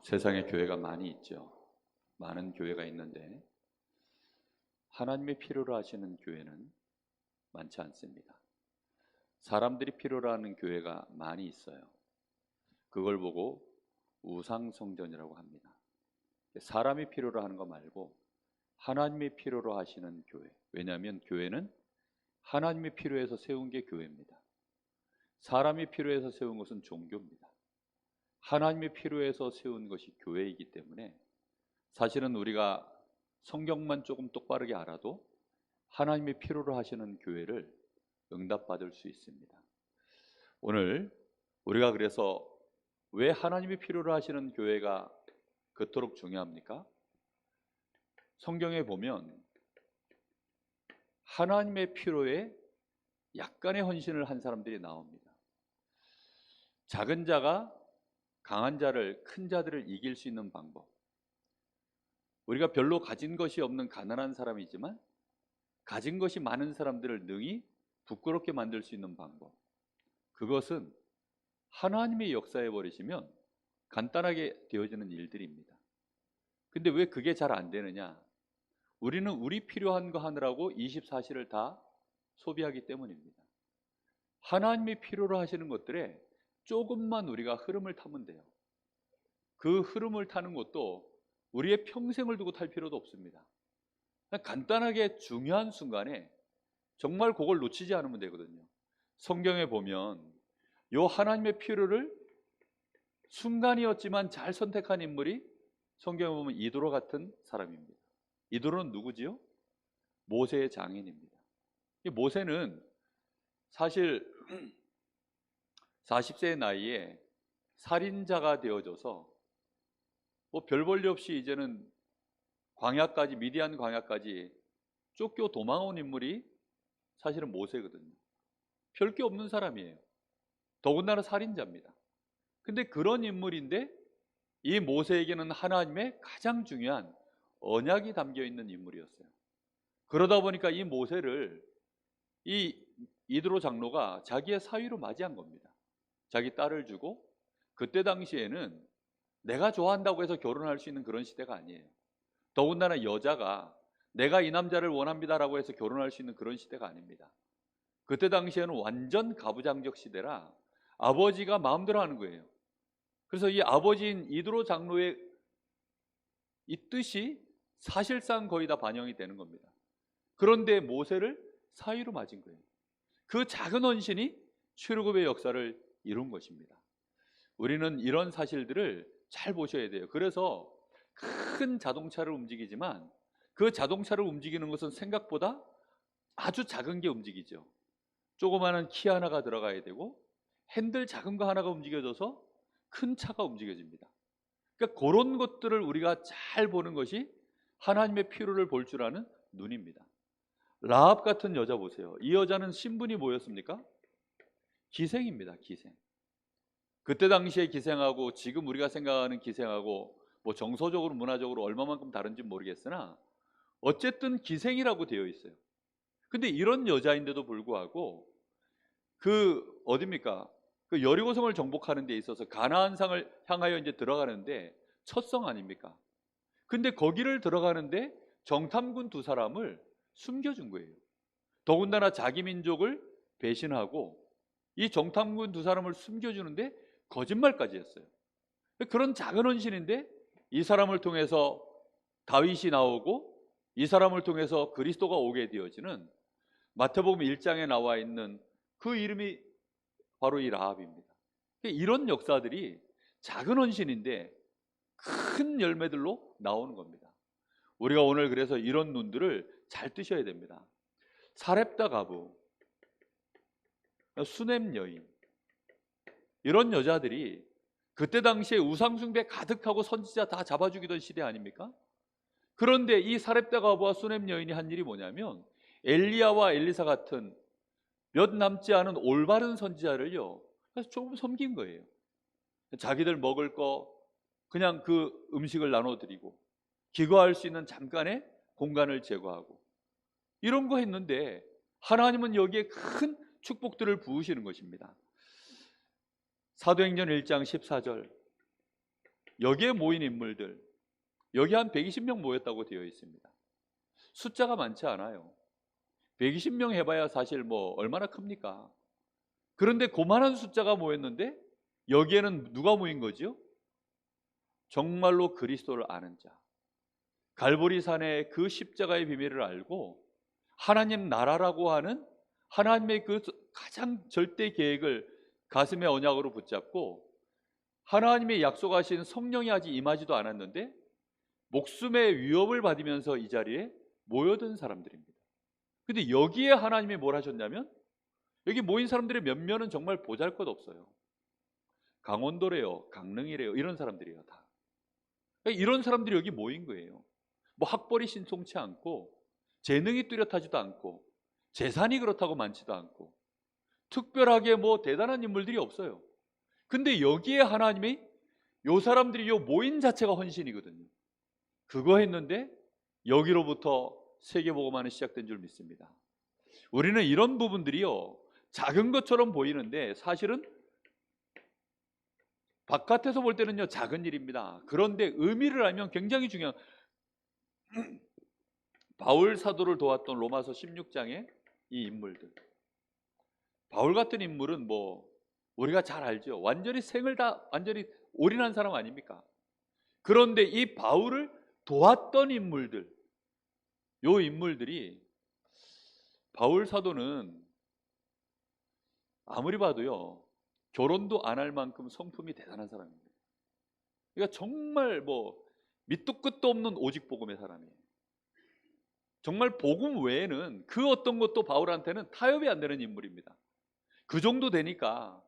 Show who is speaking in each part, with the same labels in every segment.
Speaker 1: 세상에 교회가 많이 있죠. 많은 교회가 있는데 하나님의 필요로 하시는 교회는 많지 않습니다. 사람들이 필요로 하는 교회가 많이 있어요. 그걸 보고 우상성전이라고 합니다. 사람이 필요로 하는 거 말고 하나님이 필요로 하시는 교회. 왜냐하면 교회는 하나님이 필요해서 세운 게 교회입니다. 사람이 필요해서 세운 것은 종교입니다. 하나님이 필요해서 세운 것이 교회이기 때문에 사실은 우리가 성경만 조금 똑바르게 알아도 하나님이 필요로 하시는 교회를 응답받을 수 있습니다. 오늘 우리가 그래서 왜 하나님이 필요로 하시는 교회가 그토록 중요합니까? 성경에 보면 하나님의 필요에 약간의 헌신을 한 사람들이 나옵니다. 작은 자가 강한 자를, 큰 자들을 이길 수 있는 방법. 우리가 별로 가진 것이 없는 가난한 사람이지만 가진 것이 많은 사람들을 능히 부끄럽게 만들 수 있는 방법. 그것은 하나님의 역사해 버리시면 간단하게 되어지는 일들입니다. 근데 왜 그게 잘 안 되느냐? 우리는 우리 필요한 거 하느라고 24시를 다 소비하기 때문입니다. 하나님이 필요로 하시는 것들에 조금만 우리가 흐름을 타면 돼요. 그 흐름을 타는 것도 우리의 평생을 두고 탈 필요도 없습니다. 간단하게 중요한 순간에 정말 그걸 놓치지 않으면 되거든요. 성경에 보면 요 하나님의 필요를 순간이었지만 잘 선택한 인물이 성경에 보면 이도로 같은 사람입니다. 이도로는 누구지요? 모세의 장인입니다. 이 모세는 사실 40세의 나이에 살인자가 되어져서 별 볼 일 없이 이제는 광야까지, 미디안 광야까지 쫓겨 도망온 인물이 사실은 모세거든요. 별게 없는 사람이에요. 더군다나 살인자입니다. 근데 그런 인물인데 이 모세에게는 하나님의 가장 중요한 언약이 담겨 있는 인물이었어요. 그러다 보니까 이 모세를 이드로 장로가 자기의 사위로 맞이한 겁니다. 자기 딸을 주고, 그때 당시에는 내가 좋아한다고 해서 결혼할 수 있는 그런 시대가 아니에요. 더군다나 여자가 내가 이 남자를 원합니다라고 해서 결혼할 수 있는 그런 시대가 아닙니다. 그때 당시에는 완전 가부장적 시대라 아버지가 마음대로 하는 거예요. 그래서 이 아버지인 이드로 장로의 이 뜻이 사실상 거의 다 반영이 되는 겁니다. 그런데 모세를 사위로 맞은 거예요. 그 작은 헌신이 출애굽의 역사를 이룬 것입니다. 우리는 이런 사실들을 잘 보셔야 돼요. 그래서 큰 자동차를 움직이지만 그 자동차를 움직이는 것은 생각보다 아주 작은 게 움직이죠. 조그마한 키 하나가 들어가야 되고 핸들 작은 거 하나가 움직여져서 큰 차가 움직여집니다. 그러니까 그런 것들을 우리가 잘 보는 것이 하나님의 필요를 볼 줄 아는 눈입니다. 라합 같은 여자 보세요. 이 여자는 신분이 뭐였습니까? 기생입니다. 기생. 그때 당시에 기생하고 지금 우리가 생각하는 기생하고 뭐 정서적으로 문화적으로 얼마만큼 다른지 모르겠으나 어쨌든 기생이라고 되어 있어요. 근데 이런 여자인데도 불구하고 그 어디입니까? 그 여리고성을 정복하는 데 있어서 가나안 상을 향하여 이제 들어가는데 첫 성 아닙니까? 근데 거기를 들어가는데 정탐군 두 사람을 숨겨준 거예요. 더군다나 자기 민족을 배신하고 이 정탐군 두 사람을 숨겨주는데 거짓말까지 했어요. 그런 작은 헌신인데 이 사람을 통해서 다윗이 나오고 이 사람을 통해서 그리스도가 오게 되어지는 마태복음 1장에 나와 있는 그 이름이 바로 이 라합입니다. 이런 역사들이 작은 헌신인데 큰 열매들로 나오는 겁니다. 우리가 오늘 그래서 이런 눈들을 잘 뜨셔야 됩니다. 사렙다 가부, 수넴 여인, 이런 여자들이 그때 당시에 우상숭배 가득하고 선지자 다 잡아주기던 시대 아닙니까? 그런데 이 사렙다 가부와 수넴 여인이 한 일이 뭐냐면 엘리야와 엘리사 같은 몇 남지 않은 올바른 선지자를요 조금 섬긴 거예요. 자기들 먹을 거 그냥 그 음식을 나눠드리고 기거할 수 있는 잠깐의 공간을 제거하고 이런 거 했는데 하나님은 여기에 큰 축복들을 부으시는 것입니다. 사도행전 1장 14절 여기에 모인 인물들, 여기 한 120명 모였다고 되어 있습니다. 숫자가 많지 않아요. 120명 해봐야 사실 뭐 얼마나 큽니까? 그런데 그만한 숫자가 모였는데 여기에는 누가 모인 거죠? 정말로 그리스도를 아는 자, 갈보리산의 그 십자가의 비밀을 알고 하나님 나라라고 하는 하나님의 그 가장 절대 계획을 가슴의 언약으로 붙잡고 하나님의 약속하신 성령이 아직 임하지도 않았는데 목숨의 위협을 받으면서 이 자리에 모여든 사람들입니다. 근데 여기에 하나님이 뭘 하셨냐면 여기 모인 사람들의 몇몇은 정말 보잘것없어요. 강원도래요, 강릉이래요, 이런 사람들이에요. 다 이런 사람들이 여기 모인 거예요. 뭐 학벌이 신통치 않고 재능이 뚜렷하지도 않고 재산이 그렇다고 많지도 않고 특별하게 뭐 대단한 인물들이 없어요. 근데 여기에 하나님이 요 사람들이 요 모인 자체가 헌신이거든요. 그거 했는데 여기로부터 세계복음화는 시작된 줄 믿습니다. 우리는 이런 부분들이요, 작은 것처럼 보이는데 사실은 바깥에서 볼 때는요 작은 일입니다. 그런데 의미를 알면 굉장히 중요한, 바울 사도를 도왔던 로마서 16장의 이 인물들, 바울 같은 인물은 뭐 우리가 잘 알죠. 완전히 생을 다 완전히 올인한 사람 아닙니까? 그런데 이 바울을 도왔던 인물들, 요 인물들이, 바울 사도는 아무리 봐도요 결혼도 안 할 만큼 성품이 대단한 사람입니다. 그러니까 정말 뭐 밑도 끝도 없는 오직 복음의 사람이에요. 정말 복음 외에는 그 어떤 것도 바울한테는 타협이 안 되는 인물입니다. 그 정도 되니까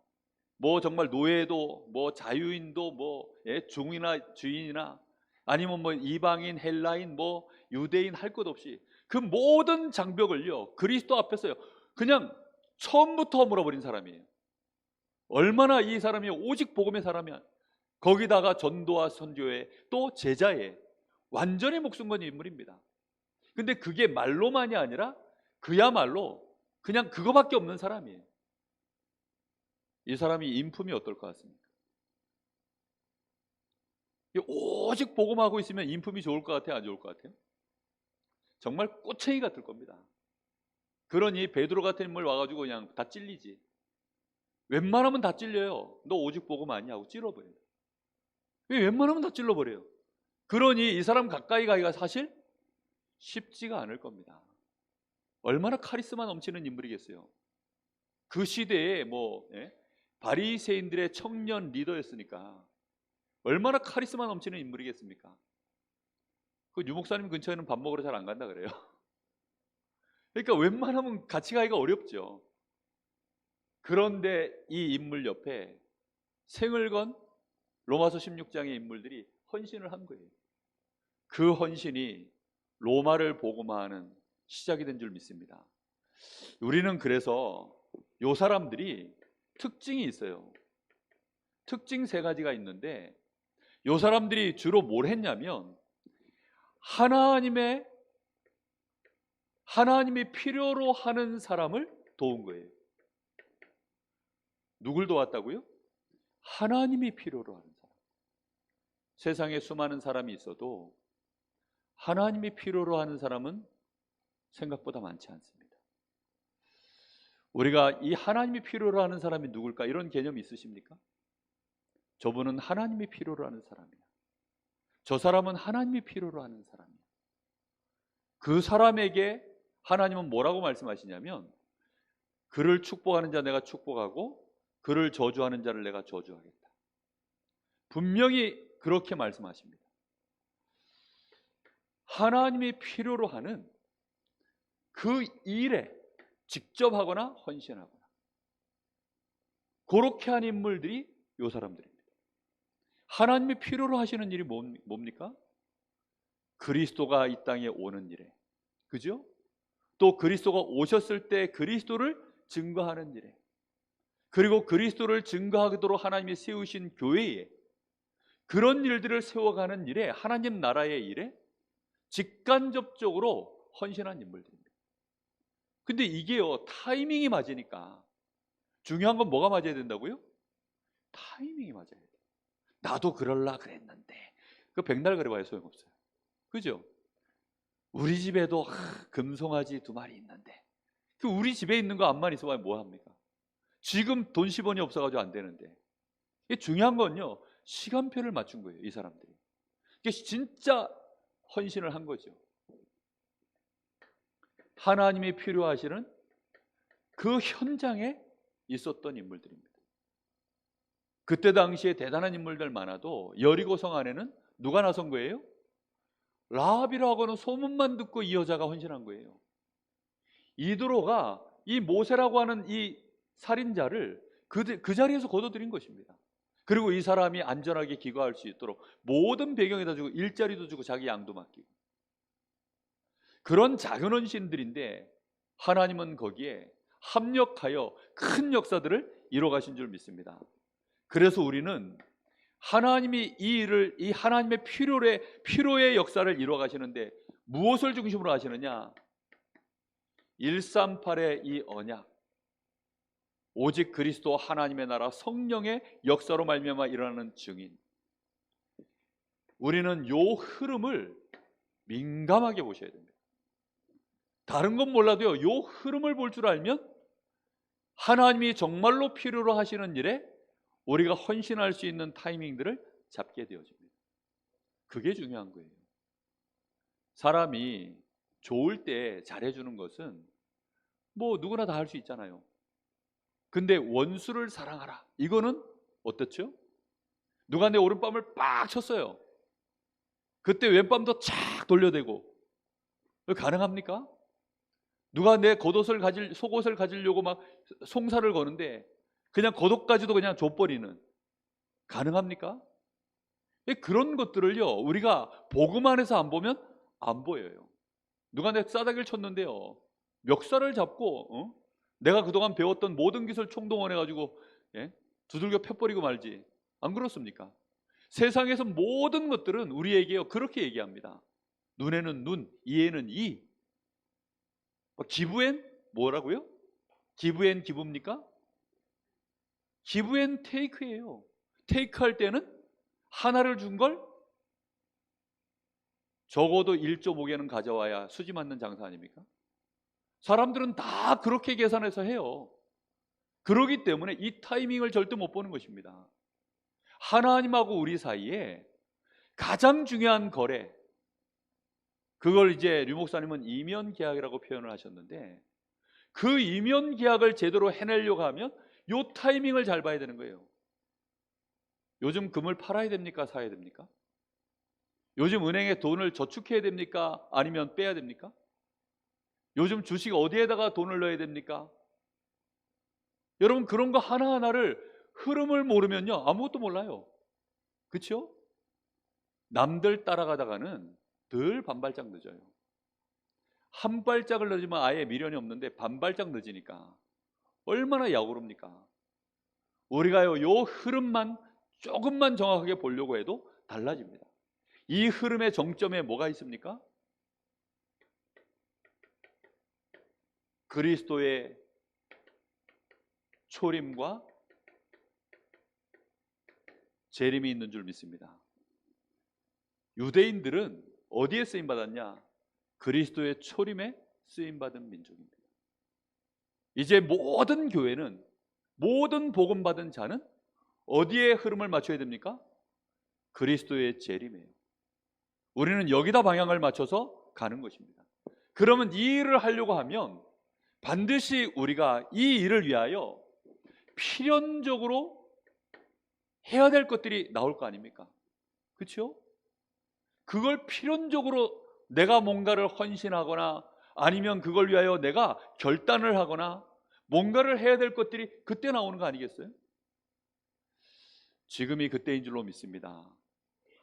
Speaker 1: 뭐 정말 노예도 뭐 자유인도 뭐 중이나 주인이나 아니면 뭐 이방인 헬라인 뭐 유대인 할 것 없이 그 모든 장벽을요 그리스도 앞에서요 그냥 처음부터 물어버린 사람이에요. 얼마나 이 사람이 오직 복음의 사람이야. 거기다가 전도와 선교에 또 제자에 완전히 목숨 건 인물입니다. 근데 그게 말로만이 아니라 그야말로 그냥 그거밖에 없는 사람이에요. 이 사람이 인품이 어떨 것 같습니까? 오직 복음하고 있으면 인품이 좋을 것 같아요, 안 좋을 것 같아요? 정말 꼬챙이 같을 겁니다. 그러니 베드로 같은 인물 와가지고 그냥 다 찔리지. 웬만하면 다 찔려요. 너 오직 복음 아니야 하고 찔러버려요. 웬만하면 다 찔러버려요. 그러니 이 사람 가까이 가기가 사실 쉽지가 않을 겁니다. 얼마나 카리스마 넘치는 인물이겠어요. 그 시대에 뭐 바리새인들의 청년 리더였으니까 얼마나 카리스마 넘치는 인물이겠습니까? 그 유목사님 근처에는 밥 먹으러 잘 안 간다 그래요. 그러니까 웬만하면 같이 가기가 어렵죠. 그런데 이 인물 옆에 생을 건 로마서 16장의 인물들이 헌신을 한 거예요. 그 헌신이 로마를 복음화하는 시작이 된 줄 믿습니다. 우리는 그래서 요 사람들이 특징이 있어요. 특징 세 가지가 있는데 요 사람들이 주로 뭘 했냐면 하나님이 필요로 하는 사람을 도운 거예요. 누굴 도왔다고요? 하나님이 필요로 하는 사람. 세상에 수많은 사람이 있어도 하나님이 필요로 하는 사람은 생각보다 많지 않습니다. 우리가 이 하나님이 필요로 하는 사람이 누굴까? 이런 개념이 있으십니까? 저분은 하나님이 필요로 하는 사람이야. 저 사람은 하나님이 필요로 하는 사람이야. 그 사람에게 하나님은 뭐라고 말씀하시냐면 그를 축복하는 자 내가 축복하고 그를 저주하는 자를 내가 저주하겠다. 분명히 그렇게 말씀하십니다. 하나님이 필요로 하는 그 일에 직접 하거나 헌신하거나 그렇게 한 인물들이 요 사람들입니다. 하나님이 필요로 하시는 일이 뭡니까? 그리스도가 이 땅에 오는 일에, 그죠? 또 그리스도가 오셨을 때 그리스도를 증거하는 일에, 그리고 그리스도를 증거하도록 하나님이 세우신 교회에 그런 일들을 세워가는 일에, 하나님 나라의 일에 직간접적으로 헌신한 인물들입니다. 근데 이게요 타이밍이 맞으니까. 중요한 건 뭐가 맞아야 된다고요? 타이밍이 맞아야 돼요. 나도 그럴라 그랬는데. 그 백날 그래봐야 소용없어요. 그죠? 우리 집에도 금송아지 2마리 있는데 그 우리 집에 있는 거 암만 있어봐야 뭐합니까? 지금 돈 10원이 없어가지고 안 되는데. 이게 중요한 건요, 시간표를 맞춘 거예요, 이 사람들이. 이게 진짜 헌신을 한 거죠. 하나님이 필요하시는 그 현장에 있었던 인물들입니다. 그때 당시에 대단한 인물들 많아도 여리고성 안에는 누가 나선 거예요? 라합이라고 하는 소문만 듣고 이 여자가 헌신한 거예요. 이드로가 이 모세라고 하는 이 살인자를 그 자리에서 걷어들인 것입니다. 그리고 이 사람이 안전하게 귀가할 수 있도록 모든 배경에다 주고 일자리도 주고 자기 양도 맡기고, 그런 작은 헌신들인데 하나님은 거기에 합력하여 큰 역사들을 이뤄 가신 줄 믿습니다. 그래서 우리는 하나님이 이 일을, 이 하나님의 필요의 역사를 이루어 가시는데 무엇을 중심으로 하시느냐? 138의 이 언약, 오직 그리스도 하나님의 나라 성령의 역사로 말미암아 일어나는 증인. 우리는 요 흐름을 민감하게 보셔야 됩니다. 다른 건 몰라도요, 요 흐름을 볼 줄 알면 하나님이 정말로 필요로 하시는 일에 우리가 헌신할 수 있는 타이밍들을 잡게 되어집니다. 그게 중요한 거예요. 사람이 좋을 때 잘해주는 것은 뭐 누구나 다 할 수 있잖아요. 근데 원수를 사랑하라, 이거는 어떻죠? 누가 내 오른뺨을 빡 쳤어요. 그때 왼뺨도 착 돌려대고, 가능합니까? 누가 내 속옷을 가지려고 막 송사를 거는데 그냥 겉옷까지도 그냥 줘버리는, 가능합니까? 그런 것들을요, 우리가 복음 안에서 안 보면 안 보여요. 누가 내 싸다기를 쳤는데요, 멱살을 잡고 내가 그동안 배웠던 모든 기술 총동원해가지고 두들겨 패버리고 말지, 안 그렇습니까? 세상에서 모든 것들은 우리에게요 그렇게 얘기합니다. 눈에는 눈, 이에는 이. 기브엔 뭐라고요? 기브엔 기브입니까? 기브엔 테이크예요. 테이크 할 때는 하나를 준 걸 적어도 1.5개는 가져와야 수지 맞는 장사 아닙니까? 사람들은 다 그렇게 계산해서 해요. 그렇기 때문에 이 타이밍을 절대 못 보는 것입니다. 하나님하고 우리 사이에 가장 중요한 거래, 그걸 이제 류 목사님은 이면 계약이라고 표현을 하셨는데, 그 이면 계약을 제대로 해내려고 하면 요 타이밍을 잘 봐야 되는 거예요. 요즘 금을 팔아야 됩니까? 사야 됩니까? 요즘 은행에 돈을 저축해야 됩니까? 아니면 빼야 됩니까? 요즘 주식 어디에다가 돈을 넣어야 됩니까? 여러분, 그런 거 하나하나를 흐름을 모르면요 아무것도 몰라요. 그렇죠? 남들 따라가다가는 늘 반발짝 늦어요. 한 발짝을 늦으면 아예 미련이 없는데 반발짝 늦으니까 얼마나 약오릅니까? 우리가요 요 흐름만 조금만 정확하게 보려고 해도 달라집니다. 이 흐름의 정점에 뭐가 있습니까? 그리스도의 초림과 재림이 있는 줄 믿습니다. 유대인들은 어디에 쓰임받았냐? 그리스도의 초림에 쓰임받은 민족입니다. 이제 모든 교회는, 모든 복음받은 자는 어디에 흐름을 맞춰야 됩니까? 그리스도의 재림이에요. 우리는 여기다 방향을 맞춰서 가는 것입니다. 그러면 이 일을 하려고 하면 반드시 우리가 이 일을 위하여 필연적으로 해야 될 것들이 나올 거 아닙니까? 그렇죠? 그걸 필연적으로 내가 뭔가를 헌신하거나 아니면 그걸 위하여 내가 결단을 하거나 뭔가를 해야 될 것들이 그때 나오는 거 아니겠어요? 지금이 그때인 줄로 믿습니다.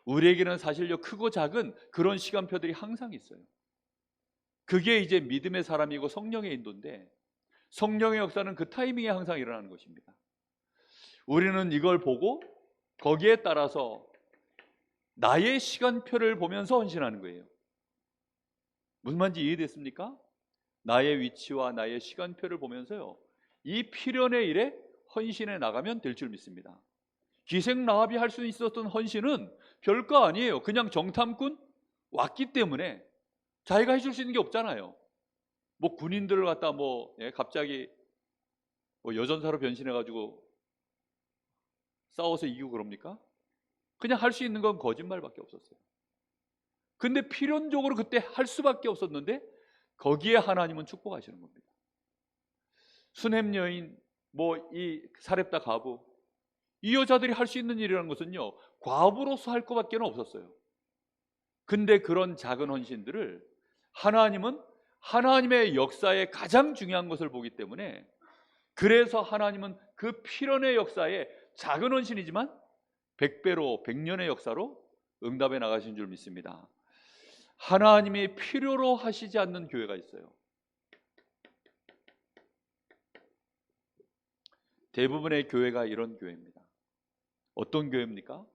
Speaker 1: 우리에게는 사실요 크고 작은 그런 시간표들이 항상 있어요. 그게 이제 믿음의 사람이고 성령의 인도인데, 성령의 역사는 그 타이밍에 항상 일어나는 것입니다. 우리는 이걸 보고 거기에 따라서 나의 시간표를 보면서 헌신하는 거예요. 무슨 말인지 이해됐습니까? 나의 위치와 나의 시간표를 보면서요 이 필연의 일에 헌신해 나가면 될 줄 믿습니다. 기생라합이 할 수 있었던 헌신은 별거 아니에요. 그냥 정탐꾼 왔기 때문에 자기가 해줄 수 있는 게 없잖아요. 뭐 군인들을 갖다 갑자기 여전사로 변신해가지고 싸워서 이기고 그럽니까? 그냥 할 수 있는 건 거짓말밖에 없었어요. 근데 필연적으로 그때 할 수밖에 없었는데 거기에 하나님은 축복하시는 겁니다. 수냄 여인, 이 사렙다 과부, 이 여자들이 할 수 있는 일이라는 것은요, 과부로서 할 것밖에 없었어요. 근데 그런 작은 헌신들을 하나님은 하나님의 역사에 가장 중요한 것을 보기 때문에, 그래서 하나님은 그 필연의 역사에 작은 헌신이지만 100배로 100년의 역사로 응답해 나가신 줄 믿습니다. 하나님이 필요로 하시지 않는 교회가 있어요. 대부분의 교회가 이런 교회입니다. 어떤 교회입니까?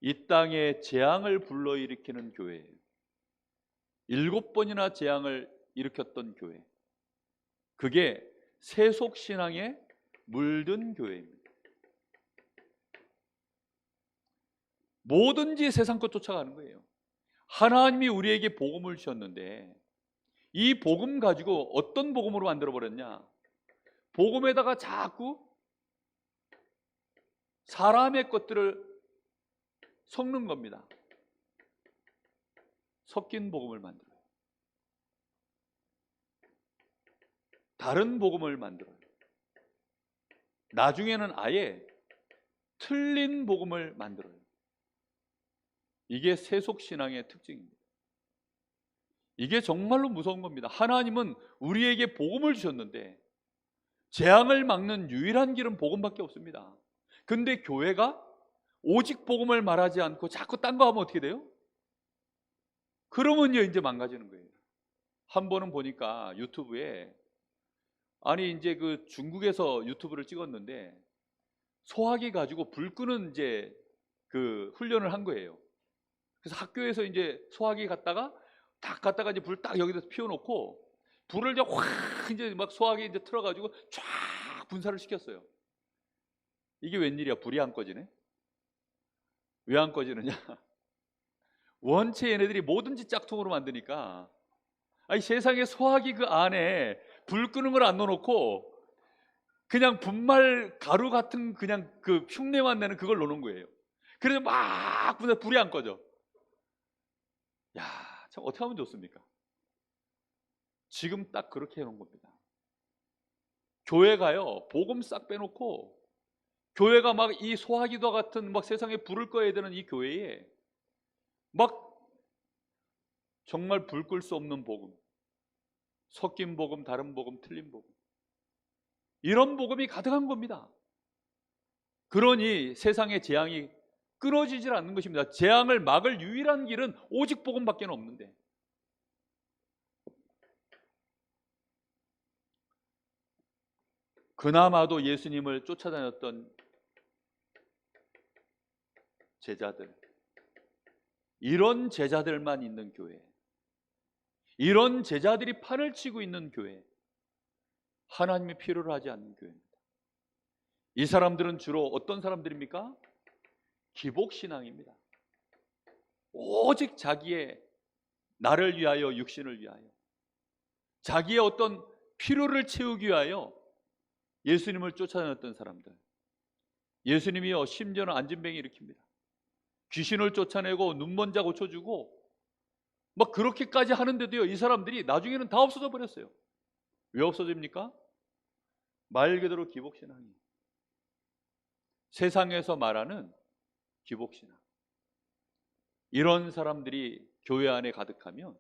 Speaker 1: 이 땅에 재앙을 불러일으키는 교회예요. 7번이나 재앙을 일으켰던 교회. 그게 세속신앙에 물든 교회입니다. 뭐든지 세상 것 쫓아가는 거예요. 하나님이 우리에게 복음을 주셨는데 이 복음 가지고 어떤 복음으로 만들어버렸냐? 복음에다가 자꾸 사람의 것들을 섞는 겁니다. 섞인 복음을 만들어요. 다른 복음을 만들어요. 나중에는 아예 틀린 복음을 만들어요. 이게 세속신앙의 특징입니다. 이게 정말로 무서운 겁니다. 하나님은 우리에게 복음을 주셨는데 재앙을 막는 유일한 길은 복음밖에 없습니다. 근데 교회가 오직 복음을 말하지 않고 자꾸 딴 거 하면 어떻게 돼요? 그러면요, 이제 망가지는 거예요. 한 번은 보니까 유튜브에, 이제 그 중국에서 유튜브를 찍었는데 소화기 가지고 불 끄는 이제 그 훈련을 한 거예요. 그래서 학교에서 이제 소화기 갖다가 이제 불 딱 여기다 피워놓고 불을 이제 확 이제 막 소화기 이제 틀어가지고 쫙 분사를 시켰어요. 이게 웬일이야? 불이 안 꺼지네? 왜 안 꺼지느냐? 원체 얘네들이 뭐든지 짝퉁으로 만드니까, 세상에 소화기 그 안에 불 끄는 걸 안 넣어놓고 그냥 분말 가루 같은 그냥 그 흉내만 내는 그걸 넣는 거예요. 그래서 막 불이 안 꺼져. 야, 참 어떻게 하면 좋습니까? 지금 딱 그렇게 해놓은 겁니다. 교회가요, 복음 싹 빼놓고 교회가 막 이 소화기도 같은 막 세상에 불을 꺼야 되는 이 교회에 막 정말 불 끌 수 없는 복음, 섞인 복음, 다른 복음, 틀린 복음, 이런 복음이 가득한 겁니다. 그러니 세상의 재앙이 끊어지질 않는 것입니다. 재앙을 막을 유일한 길은 오직 복음밖에 없는데, 그나마도 예수님을 쫓아다녔던 제자들, 이런 제자들만 있는 교회, 이런 제자들이 판을 치고 있는 교회, 하나님이 필요로 하지 않는 교회입니다. 이 사람들은 주로 어떤 사람들입니까? 기복신앙입니다. 오직 자기의 나를 위하여, 육신을 위하여, 자기의 어떤 필요를 채우기 위하여 예수님을 쫓아다녔던 사람들. 예수님이요, 심지어는 안진뱅이 일으킵니다. 귀신을 쫓아내고 눈먼 자 고쳐주고 막 그렇게까지 하는데도요, 이 사람들이 나중에는 다 없어져 버렸어요. 왜 없어집니까? 말 그대로 기복신앙이에요. 세상에서 말하는 기복신앙. 이런 사람들이 교회 안에 가득하면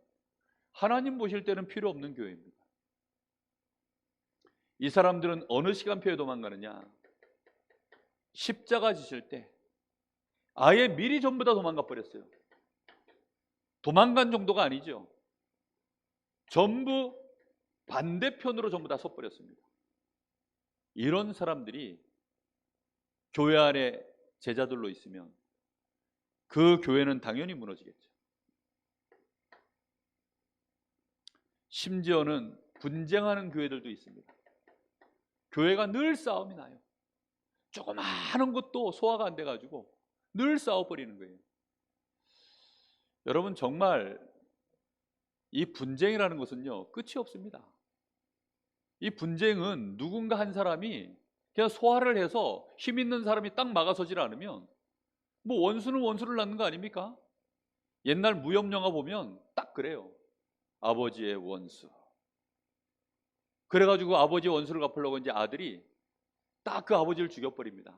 Speaker 1: 하나님 보실 때는 필요 없는 교회입니다. 이 사람들은 어느 시간표에 도망가느냐? 십자가 지실 때 아예 미리 전부 다 도망가 버렸어요. 도망간 정도가 아니죠. 전부 반대편으로 전부 다 섰버렸습니다. 이런 사람들이 교회 안에 제자들로 있으면 그 교회는 당연히 무너지겠죠. 심지어는 분쟁하는 교회들도 있습니다. 교회가 늘 싸움이 나요. 조그마한 것도 소화가 안 돼가지고 늘 싸워버리는 거예요. 여러분, 정말 이 분쟁이라는 것은요, 끝이 없습니다. 이 분쟁은 누군가 한 사람이 그냥 소화를 해서 힘 있는 사람이 딱 막아서질 않으면 뭐 원수는 원수를 낳는 거 아닙니까? 옛날 무협 영화 보면 딱 그래요. 아버지의 원수. 그래가지고 아버지의 원수를 갚으려고 이제 아들이 딱 그 아버지를 죽여버립니다.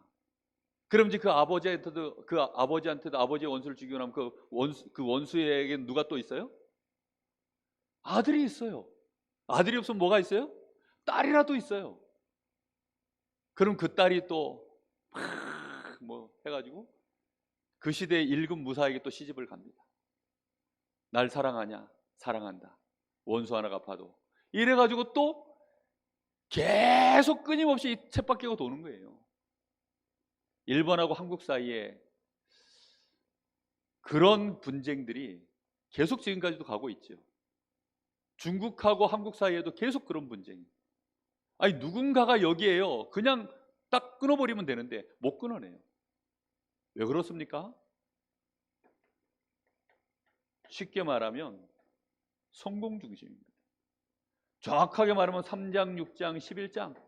Speaker 1: 그럼 이제 그 아버지한테도 아버지의 원수를 죽이고 나면 그 원수에게 누가 또 있어요? 아들이 있어요. 아들이 없으면 뭐가 있어요? 딸이라도 있어요. 그럼 그 딸이 또 뭐 해가지고 그 시대의 일급 무사에게 또 시집을 갑니다. 날 사랑하냐? 사랑한다. 원수 하나 갚아도. 이래가지고 또 계속 끊임없이 쳇바퀴가 도는 거예요. 일본하고 한국 사이에 그런 분쟁들이 계속 지금까지도 가고 있죠. 중국하고 한국 사이에도 계속 그런 분쟁이. 아니, 누군가가 여기에요, 그냥 딱 끊어버리면 되는데 못 끊어내요. 왜 그렇습니까? 쉽게 말하면 성공 중심입니다. 정확하게 말하면 3장, 6장, 11장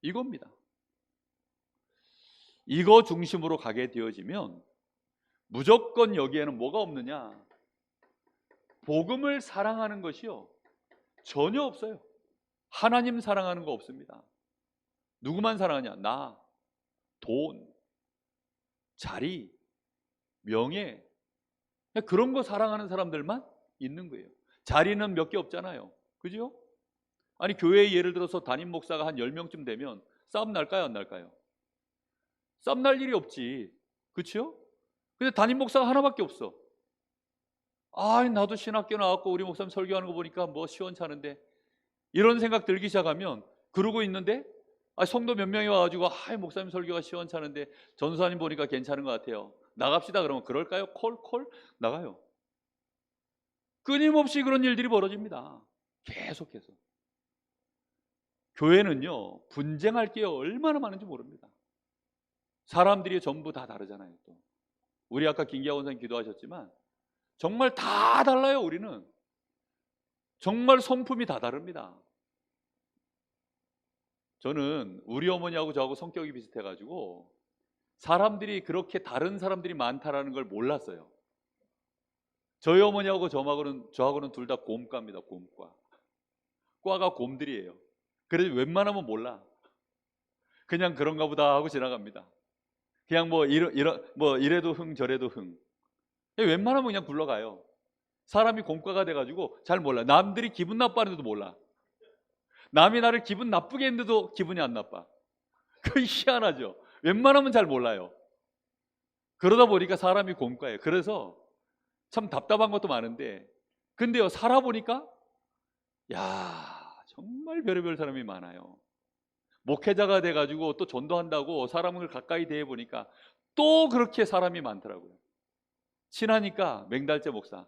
Speaker 1: 이겁니다. 이거 중심으로 가게 되어지면 무조건 여기에는 뭐가 없느냐? 복음을 사랑하는 것이요, 전혀 없어요. 하나님 사랑하는 거 없습니다. 누구만 사랑하냐? 나, 돈, 자리, 명예, 그런 거 사랑하는 사람들만 있는 거예요. 자리는 몇 개 없잖아요. 그죠? 아니, 교회에 예를 들어서 담임 목사가 한 10명쯤 되면 싸움 날까요, 안 날까요? 싸움 날 일이 없지. 그렇죠? 근데 담임 목사가 하나밖에 없어. 아, 나도 신학교 나왔고 우리 목사님 설교하는 거 보니까 뭐 시원찮은데, 이런 생각 들기 시작하면 그러고 있는데 성도 몇 명이 와가지고 목사님 설교가 시원찮은데 전도사님 보니까 괜찮은 것 같아요, 나갑시다. 그러면 그럴까요? 콜 나가요. 끊임없이 그런 일들이 벌어집니다. 계속해서. 교회는요, 분쟁할 게 얼마나 많은지 모릅니다. 사람들이 전부 다 다르잖아요. 또 우리 아까 김기아 원사님 기도하셨지만 정말 다 달라요. 우리는 정말 성품이 다 다릅니다. 저는 우리 어머니하고 저하고 성격이 비슷해가지고 사람들이 그렇게 다른 사람들이 많다라는 걸 몰랐어요. 저희 어머니하고 저하고는 둘 다 곰과입니다. 곰과. 과가 곰들이에요. 그래서 웬만하면 몰라. 그냥 그런가 보다 하고 지나갑니다. 그냥 뭐 이래도 흥 저래도 흥. 웬만하면 그냥 굴러가요. 사람이 곰과가 돼가지고 잘 몰라. 남들이 기분 나빠하는데도 몰라. 남이 나를 기분 나쁘게 했는데도 기분이 안 나빠. 그게 희한하죠. 웬만하면 잘 몰라요. 그러다 보니까 사람이 곰과예요. 그래서 참 답답한 것도 많은데, 근데요, 살아보니까 정말 별의별 사람이 많아요. 목회자가 돼가지고 또 전도한다고 사람을 가까이 대해보니까 또 그렇게 사람이 많더라고요. 친하니까 맹달재 목사,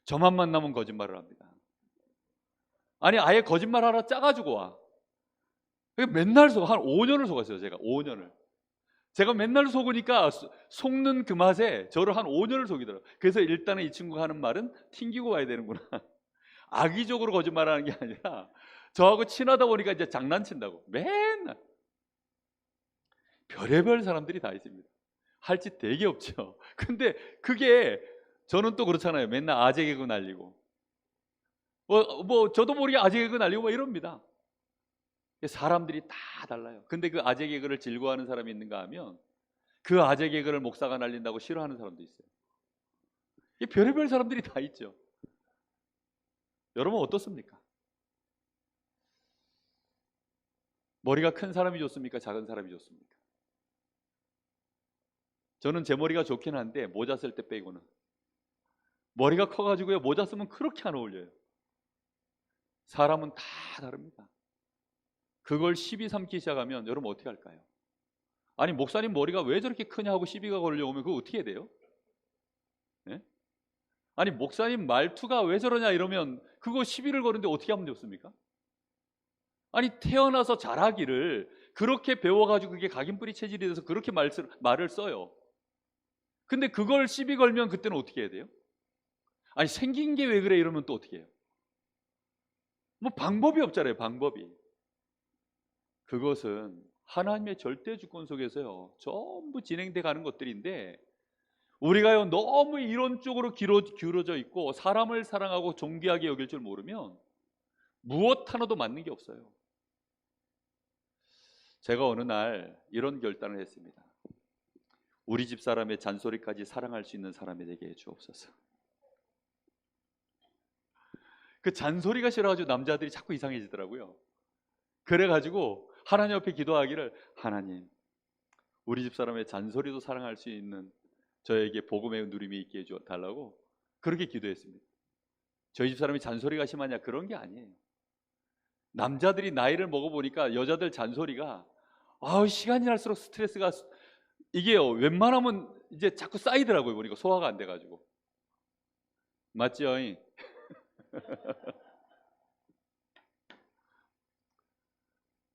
Speaker 1: 저만 만나면 거짓말을 합니다. 아니, 아예 거짓말하러 짜가지고 와. 맨날 한 5년을 속았어요. 제가 5년을. 제가 맨날 속으니까 속는 그 맛에 저를 한 5년을 속이더라고요. 그래서 일단은 이 친구가 하는 말은 튕기고 와야 되는구나. 악의적으로 거짓말하는 게 아니라 저하고 친하다 보니까 이제 장난친다고. 맨날 별의별 사람들이 다 있습니다. 할 짓 되게 없죠. 근데 그게 저는 또 그렇잖아요. 맨날 아재 개그 날리고 저도 모르게 아재 개그 날리고 이럽니다. 사람들이 다 달라요. 근데 그 아재 개그를 즐거워하는 사람이 있는가 하면 그 아재 개그를 목사가 날린다고 싫어하는 사람도 있어요. 별의별 사람들이 다 있죠. 여러분 어떻습니까? 머리가 큰 사람이 좋습니까? 작은 사람이 좋습니까? 저는 제 머리가 좋긴 한데 모자 쓸 때 빼고는. 머리가 커가지고요, 모자 쓰면 그렇게 안 어울려요. 사람은 다 다릅니다. 그걸 시비 삼기 시작하면 여러분 어떻게 할까요? 아니, 목사님 머리가 왜 저렇게 크냐 하고 시비가 걸려오면 그거 어떻게 해야 돼요? 네? 아니, 목사님 말투가 왜 저러냐 이러면 그거 시비를 거는데 어떻게 하면 좋습니까? 아니, 태어나서 잘하기를 그렇게 배워가지고 그게 각인뿌리 체질이 돼서 그렇게 말을 써요. 근데 그걸 시비 걸면 그때는 어떻게 해야 돼요? 아니 생긴 게 왜 그래 이러면 또 어떻게 해요? 뭐 방법이 없잖아요. 방법이. 그것은 하나님의 절대 주권 속에서요 전부 진행돼 가는 것들인데, 우리가요 너무 이론 쪽으로 기울어져 있고 사람을 사랑하고 존귀하게 여길 줄 모르면 무엇 하나도 맞는 게 없어요. 제가 어느 날 이런 결단을 했습니다. 우리 집 사람의 잔소리까지 사랑할 수 있는 사람이 되게 해주옵소서. 그 잔소리가 싫어가지고 남자들이 자꾸 이상해지더라고요. 그래가지고 하나님 앞에 기도하기를, 하나님 우리 집 사람의 잔소리도 사랑할 수 있는 저에게 복음의 누림이 있게 해달라고 그렇게 기도했습니다. 저희 집 사람이 잔소리가 심하냐? 그런 게 아니에요. 남자들이 나이를 먹어보니까 여자들 잔소리가 시간이 갈수록 스트레스가 이게요 웬만하면 이제 자꾸 쌓이더라고요. 보니까 소화가 안 돼가지고. 맞죠?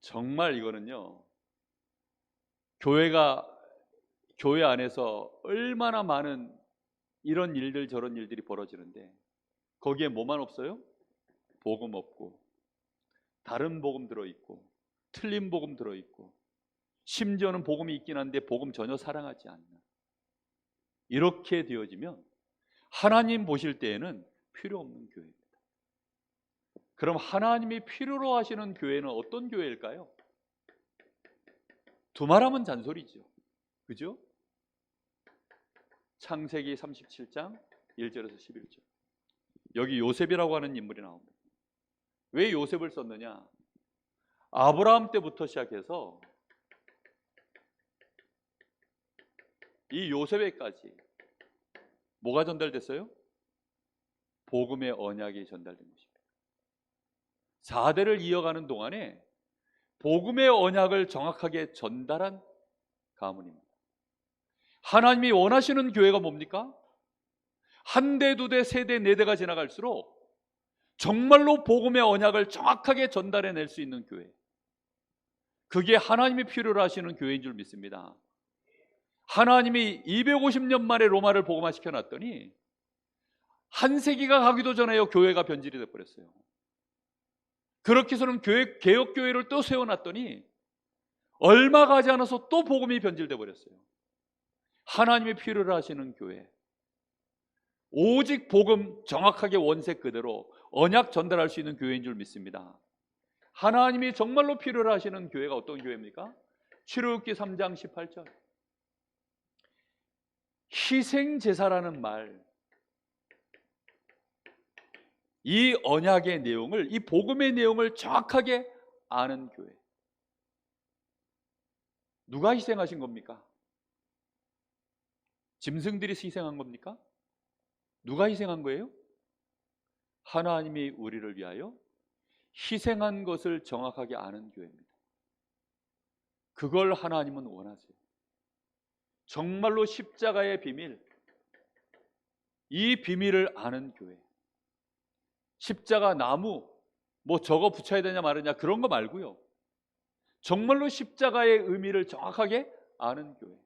Speaker 1: 정말 이거는요 교회 안에서 얼마나 많은 이런 일들 저런 일들이 벌어지는데 거기에 뭐만 없어요? 복음 없고 다른 복음 들어있고 틀린 복음 들어있고 심지어는 복음이 있긴 한데 복음 전혀 사랑하지 않는, 이렇게 되어지면 하나님 보실 때에는 필요 없는 교회입니다. 그럼 하나님이 필요로 하시는 교회는 어떤 교회일까요? 두말하면 잔소리죠. 그죠? 창세기 37장 1절에서 11절. 여기 요셉이라고 하는 인물이 나옵니다. 왜 요셉을 썼느냐? 아브라함 때부터 시작해서 이 요셉에까지 뭐가 전달됐어요? 복음의 언약이 전달된 것입니다. 4대를 이어가는 동안에 복음의 언약을 정확하게 전달한 가문입니다. 하나님이 원하시는 교회가 뭡니까? 한 대, 두 대, 세 대, 네 대가 지나갈수록 정말로 복음의 언약을 정확하게 전달해낼 수 있는 교회, 그게 하나님이 필요로 하시는 교회인 줄 믿습니다. 하나님이 250년 만에 로마를 복음화시켜 놨더니 한 세기가 가기도 전에요 교회가 변질이 돼버렸어요. 그렇게 해서는 개혁교회를 또 세워놨더니 얼마 가지 않아서 또 복음이 변질돼 버렸어요. 하나님이 필요로 하시는 교회, 오직 복음 정확하게 원색 그대로 언약 전달할 수 있는 교회인 줄 믿습니다. 하나님이 정말로 필요로 하시는 교회가 어떤 교회입니까? 출애굽기 3장 18절. 희생제사라는 말, 이 언약의 내용을, 이 복음의 내용을 정확하게 아는 교회. 누가 희생하신 겁니까? 짐승들이 희생한 겁니까? 누가 희생한 거예요? 하나님이 우리를 위하여 희생한 것을 정확하게 아는 교회입니다. 그걸 하나님은 원하세요. 정말로 십자가의 비밀, 이 비밀을 아는 교회. 십자가 나무 뭐 저거 붙여야 되냐 말이냐 그런 거 말고요, 정말로 십자가의 의미를 정확하게 아는 교회.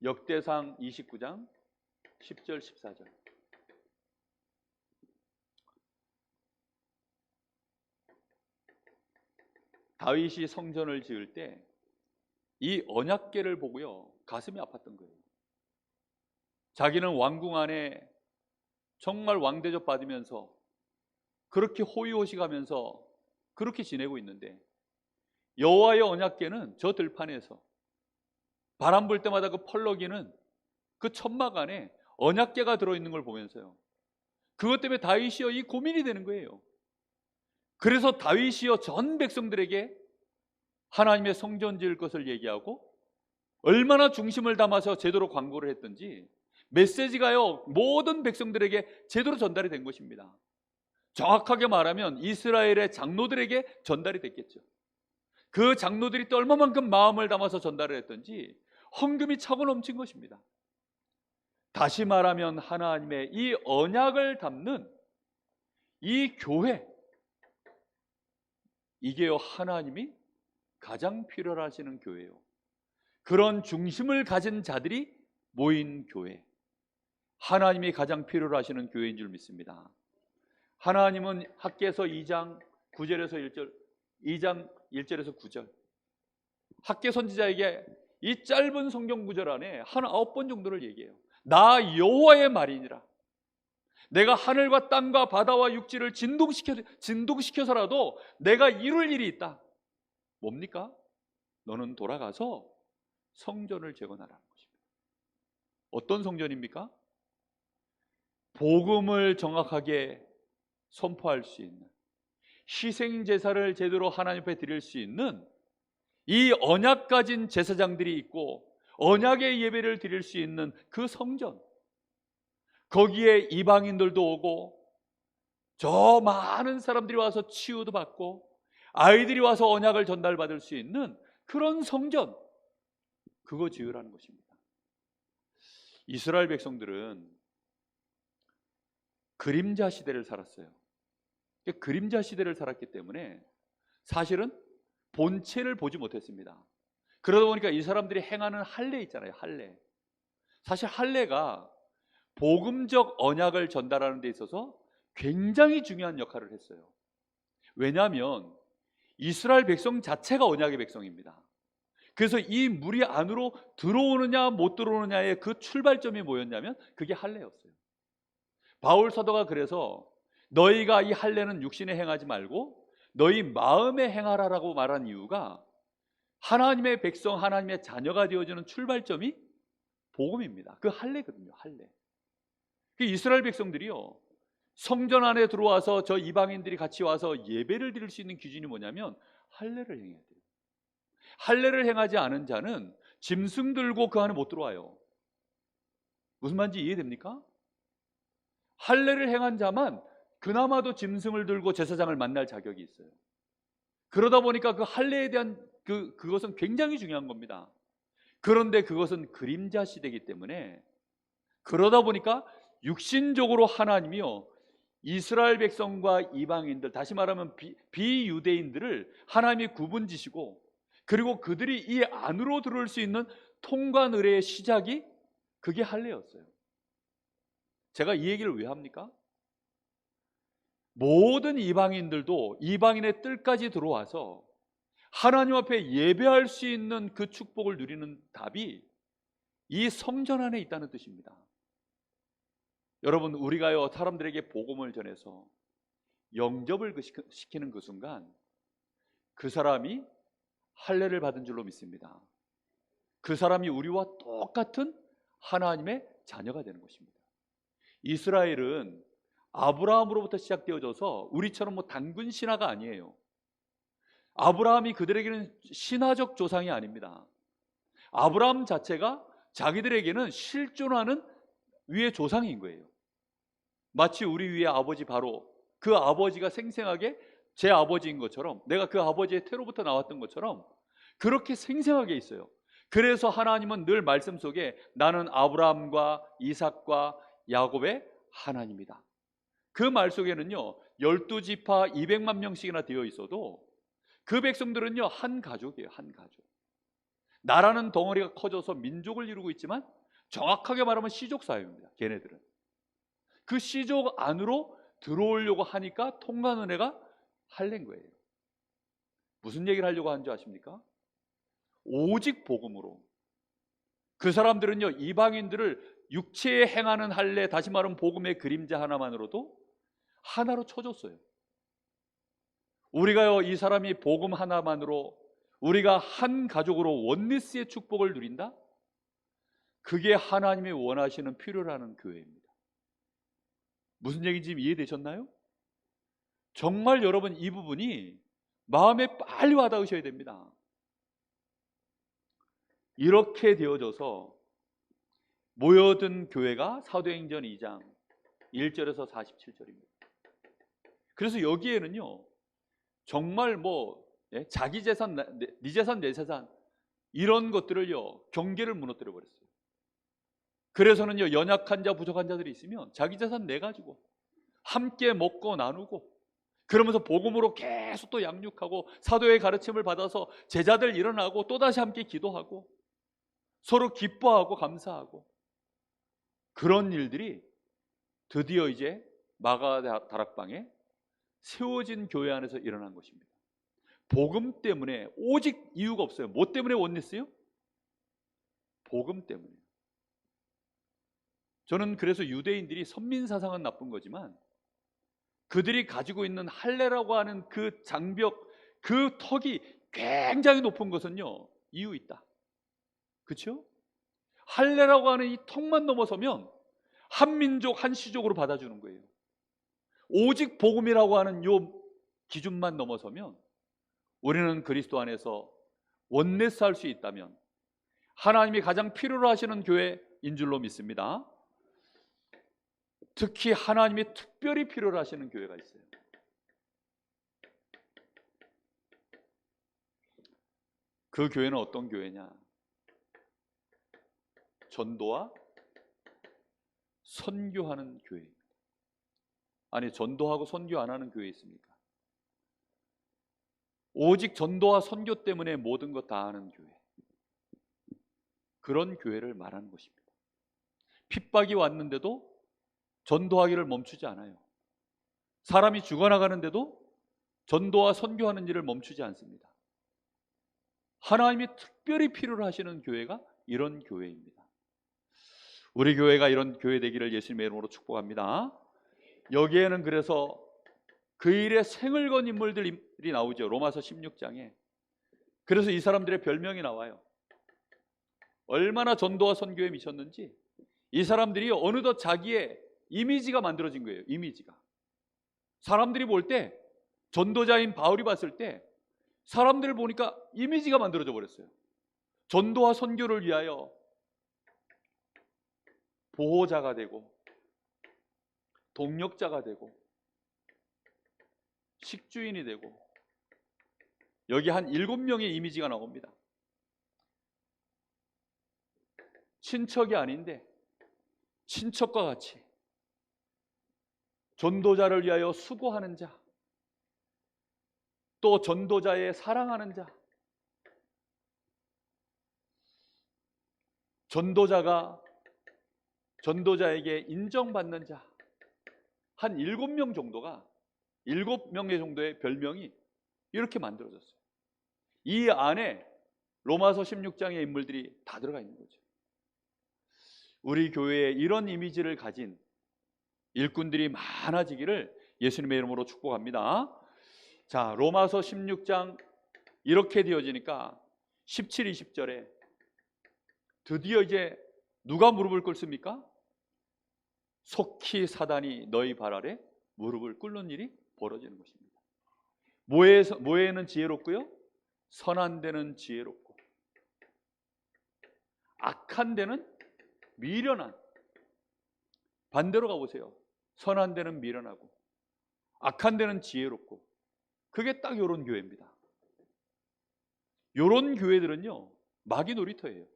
Speaker 1: 역대상 29장 10절 14절. 다윗이 성전을 지을 때 이 언약궤를 보고요 가슴이 아팠던 거예요. 자기는 왕궁 안에 정말 왕대접 받으면서 그렇게 호의호식하면서 그렇게 지내고 있는데 여호와의 언약궤는 저 들판에서 바람 불 때마다 그 펄럭이는 그 천막 안에 언약궤가 들어있는 걸 보면서요 그것 때문에 다윗이요 이 고민이 되는 거예요. 그래서 다윗이요 전 백성들에게 하나님의 성전 지을 것을 얘기하고 얼마나 중심을 담아서 제대로 광고를 했던지 메시지가요 모든 백성들에게 제대로 전달이 된 것입니다. 정확하게 말하면 이스라엘의 장로들에게 전달이 됐겠죠. 그 장로들이 또 얼마만큼 마음을 담아서 전달을 했던지 헌금이 차고 넘친 것입니다. 다시 말하면 하나님의 이 언약을 담는 이 교회, 이게요, 하나님이 가장 필요하시는 교회예요. 그런 중심을 가진 자들이 모인 교회, 하나님이 가장 필요로 하시는 교회인 줄 믿습니다. 하나님은 학개서 2장 9절에서 1절, 2장 1절에서 9절, 학개 선지자에게 이 짧은 성경 구절 안에 한 9번 정도를 얘기해요. 나 여호와의 말이니라. 내가 하늘과 땅과 바다와 육지를 진동시켜서라도 내가 이룰 일이 있다. 뭡니까? 너는 돌아가서 성전을 재건하라는 것입니다. 어떤 성전입니까? 복음을 정확하게 선포할 수 있는, 희생 제사를 제대로 하나님 앞에 드릴 수 있는 이 언약 가진 제사장들이 있고 언약의 예배를 드릴 수 있는 그 성전, 거기에 이방인들도 오고 저 많은 사람들이 와서 치유도 받고 아이들이 와서 언약을 전달받을 수 있는 그런 성전, 그거 지으라는 것입니다. 이스라엘 백성들은 그림자 시대를 살았어요. 그림자 시대를 살았기 때문에 사실은 본체를 보지 못했습니다. 그러다 보니까 이 사람들이 행하는 할례 있잖아요. 할례. 사실 할례가 복음적 언약을 전달하는 데 있어서 굉장히 중요한 역할을 했어요. 왜냐하면 이스라엘 백성 자체가 언약의 백성입니다. 그래서 이 무리 안으로 들어오느냐 못 들어오느냐의 그 출발점이 뭐였냐면 그게 할례였어요. 바울 사도가 그래서 너희가 이 할례는 육신에 행하지 말고 너희 마음에 행하라라고 말한 이유가 하나님의 백성, 하나님의 자녀가 되어지는 출발점이 복음입니다. 그 할례거든요. 할례. 그 이스라엘 백성들이요, 성전 안에 들어와서 저 이방인들이 같이 와서 예배를 드릴 수 있는 기준이 뭐냐면 할례를 행해야 돼요. 할례를 행하지 않은 자는 짐승 들고 그 안에 못 들어와요. 무슨 말인지 이해됩니까? 할례를 행한 자만 그나마도 짐승을 들고 제사장을 만날 자격이 있어요. 그러다 보니까 그 할례에 대한 그것은 굉장히 중요한 겁니다. 그런데 그것은 그림자 시대이기 때문에, 그러다 보니까 육신적으로 하나님이요, 이스라엘 백성과 이방인들, 다시 말하면 비유대인들을 하나님이 구분지시고, 그리고 그들이 이 안으로 들어올 수 있는 통관 의례의 시작이 그게 할례였어요. 제가 이 얘기를 왜 합니까? 모든 이방인들도 이방인의 뜰까지 들어와서 하나님 앞에 예배할 수 있는 그 축복을 누리는 답이 이 성전 안에 있다는 뜻입니다. 여러분, 우리가요, 사람들에게 복음을 전해서 영접을 시키는 그 순간 그 사람이 할례를 받은 줄로 믿습니다. 그 사람이 우리와 똑같은 하나님의 자녀가 되는 것입니다. 이스라엘은 아브라함으로부터 시작되어져서 우리처럼 뭐 단군 신화가 아니에요. 아브라함이 그들에게는 신화적 조상이 아닙니다. 아브라함 자체가 자기들에게는 실존하는 위의 조상인 거예요. 마치 우리 위의 아버지, 바로 그 아버지가 생생하게 제 아버지인 것처럼, 내가 그 아버지의 태로부터 나왔던 것처럼 그렇게 생생하게 있어요. 그래서 하나님은 늘 말씀 속에 나는 아브라함과 이삭과 야곱의 하나님이다. 그 말 속에는요 12지파 200만 명씩이나 되어 있어도 그 백성들은요 한 가족이에요. 한 가족. 나라는 덩어리가 커져서 민족을 이루고 있지만 정확하게 말하면 씨족 사회입니다. 걔네들은 그 씨족 안으로 들어오려고 하니까 통관 은혜가 할례인 거예요. 무슨 얘기를 하려고 하는 줄 아십니까? 오직 복음으로 그 사람들은요 이방인들을 육체에 행하는 할례, 다시 말하면 복음의 그림자 하나만으로도 하나로 쳐줬어요. 우리가요 이 사람이 복음 하나만으로 우리가 한 가족으로 원리스의 축복을 누린다? 그게 하나님이 원하시는 필요로 하는 교회입니다. 무슨 얘기인지 이해되셨나요? 정말 여러분 이 부분이 마음에 빨리 와닿으셔야 됩니다. 이렇게 되어져서 모여든 교회가 사도행전 2장 1절에서 47절입니다. 그래서 여기에는요 정말 자기 재산, 네 재산, 내 재산 이런 것들을요 경계를 무너뜨려 버렸어요. 그래서는요 연약한 자, 부족한 자들이 있으면 자기 재산 내 가지고 함께 먹고 나누고 그러면서 복음으로 계속 또 양육하고 사도의 가르침을 받아서 제자들 일어나고 또다시 함께 기도하고 서로 기뻐하고 감사하고 그런 일들이 드디어 이제 마가 다락방에 세워진 교회 안에서 일어난 것입니다. 복음 때문에, 오직 이유가 없어요. 뭐 때문에 원냈어요? 복음 때문에. 저는 그래서 유대인들이 선민 사상은 나쁜 거지만 그들이 가지고 있는 할례라고 하는 그 장벽, 그 턱이 굉장히 높은 것은요, 이유 있다. 그렇죠? 할례라고 하는 이 턱만 넘어서면 한민족 한시족으로 받아주는 거예요. 오직 복음이라고 하는 요 기준만 넘어서면 우리는 그리스도 안에서 원내스 할 수 있다면 하나님이 가장 필요로 하시는 교회인 줄로 믿습니다. 특히 하나님이 특별히 필요로 하시는 교회가 있어요. 그 교회는 어떤 교회냐? 전도와 선교하는 교회입니다. 아니, 전도하고 선교 안 하는 교회 있습니까? 오직 전도와 선교 때문에 모든 것 다 하는 교회, 그런 교회를 말하는 것입니다. 핍박이 왔는데도 전도하기를 멈추지 않아요. 사람이 죽어나가는데도 전도와 선교하는 일을 멈추지 않습니다. 하나님이 특별히 필요로 하시는 교회가 이런 교회입니다. 우리 교회가 이런 교회 되기를 예수님의 이름으로 축복합니다. 여기에는 그래서 그 일에 생을 건 인물들이 나오죠. 로마서 16장에. 그래서 이 사람들의 별명이 나와요. 얼마나 전도와 선교에 미쳤는지 이 사람들이 어느덧 자기의 이미지가 만들어진 거예요. 이미지가. 사람들이 볼 때, 전도자인 바울이 봤을 때 사람들을 보니까 이미지가 만들어져 버렸어요. 전도와 선교를 위하여 보호자가 되고 동력자가 되고 식주인이 되고, 여기 한 7명의 이미지가 나옵니다. 친척이 아닌데 친척과 같이 전도자를 위하여 수고하는 자, 또 전도자의 사랑하는 자, 전도자가 전도자에게 인정받는 자, 한 7명 정도가 7명의 정도의 별명이 이렇게 만들어졌어요. 이 안에 로마서 16장의 인물들이 다 들어가 있는 거죠. 우리 교회에 이런 이미지를 가진 일꾼들이 많아지기를 예수님의 이름으로 축복합니다. 자, 로마서 16장 이렇게 되어지니까 17, 20절에 드디어 이제 누가 무릎을 꿇습니까? 속히 사단이 너희 발 아래 무릎을 꿇는 일이 벌어지는 것입니다. 뭐에는 지혜롭고요, 선한 데는 지혜롭고 악한 데는 미련한. 반대로 가보세요. 선한 데는 미련하고 악한 데는 지혜롭고. 그게 딱 이런 교회입니다. 이런 교회들은요, 마귀 놀이터예요.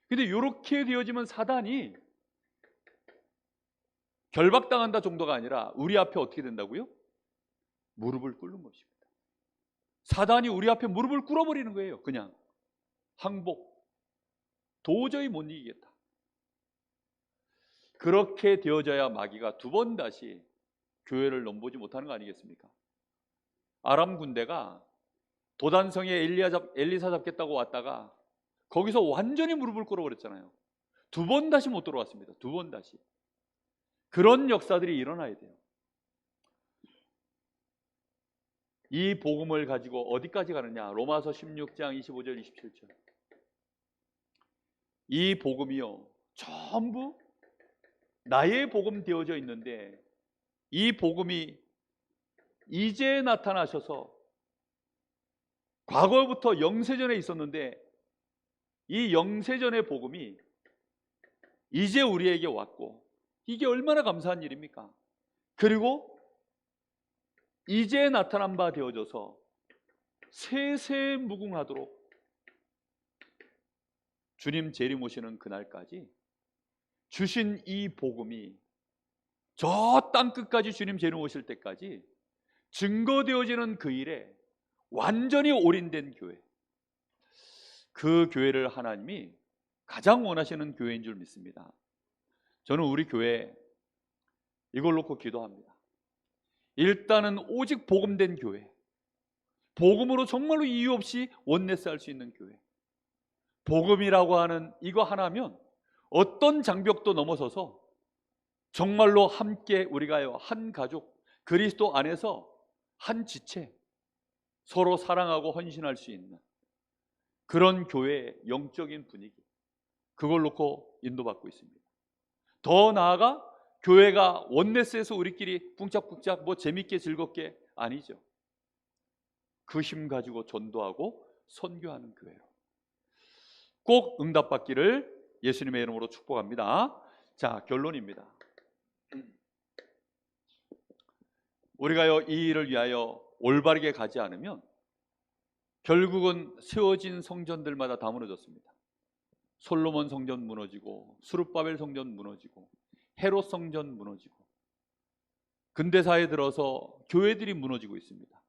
Speaker 1: 근데 이렇게 되어지면 사단이 결박당한다 정도가 아니라 우리 앞에 어떻게 된다고요? 무릎을 꿇는 것입니다. 사단이 우리 앞에 무릎을 꿇어버리는 거예요. 그냥 항복. 도저히 못 이기겠다. 그렇게 되어져야 마귀가 두 번 다시 교회를 넘보지 못하는 거 아니겠습니까? 아람 군대가 도단성에 엘리사 잡겠다고 왔다가 거기서 완전히 무릎을 꿇어버렸잖아요. 두 번 다시 못 들어왔습니다. 두 번 다시. 그런 역사들이 일어나야 돼요. 이 복음을 가지고 어디까지 가느냐? 로마서 16장 25절 27절. 이 복음이요, 전부 나의 복음 되어져 있는데 이 복음이 이제 나타나셔서 과거부터 영세전에 있었는데 이 영세전의 복음이 이제 우리에게 왔고, 이게 얼마나 감사한 일입니까? 그리고 이제 나타난 바 되어져서 세세무궁하도록 주님 재림 오시는 그날까지 주신 이 복음이 저 땅끝까지 주님 재림 오실 때까지 증거되어지는 그 일에 완전히 올인된 교회, 그 교회를 하나님이 가장 원하시는 교회인 줄 믿습니다. 저는 우리 교회 이걸 놓고 기도합니다. 일단은 오직 복음된 교회, 복음으로 정말로 이유 없이 원네스 할 수 있는 교회, 복음이라고 하는 이거 하나면 어떤 장벽도 넘어서서 정말로 함께 우리가요 한 가족, 그리스도 안에서 한 지체, 서로 사랑하고 헌신할 수 있는 그런 교회의 영적인 분위기, 그걸 놓고 인도받고 있습니다. 더 나아가 교회가 원네스에서 우리끼리 쿵짝쿵짝 뭐 재밌게 즐겁게 아니죠. 그 힘 가지고 전도하고 선교하는 교회로 꼭 응답받기를 예수님의 이름으로 축복합니다. 자, 결론입니다. 우리가요 이 일을 위하여 올바르게 가지 않으면 결국은 세워진 성전들마다 다 무너졌습니다. 솔로몬 성전 무너지고 수룹바벨 성전 무너지고 헤롯 성전 무너지고 근대사에 들어서 교회들이 무너지고 있습니다.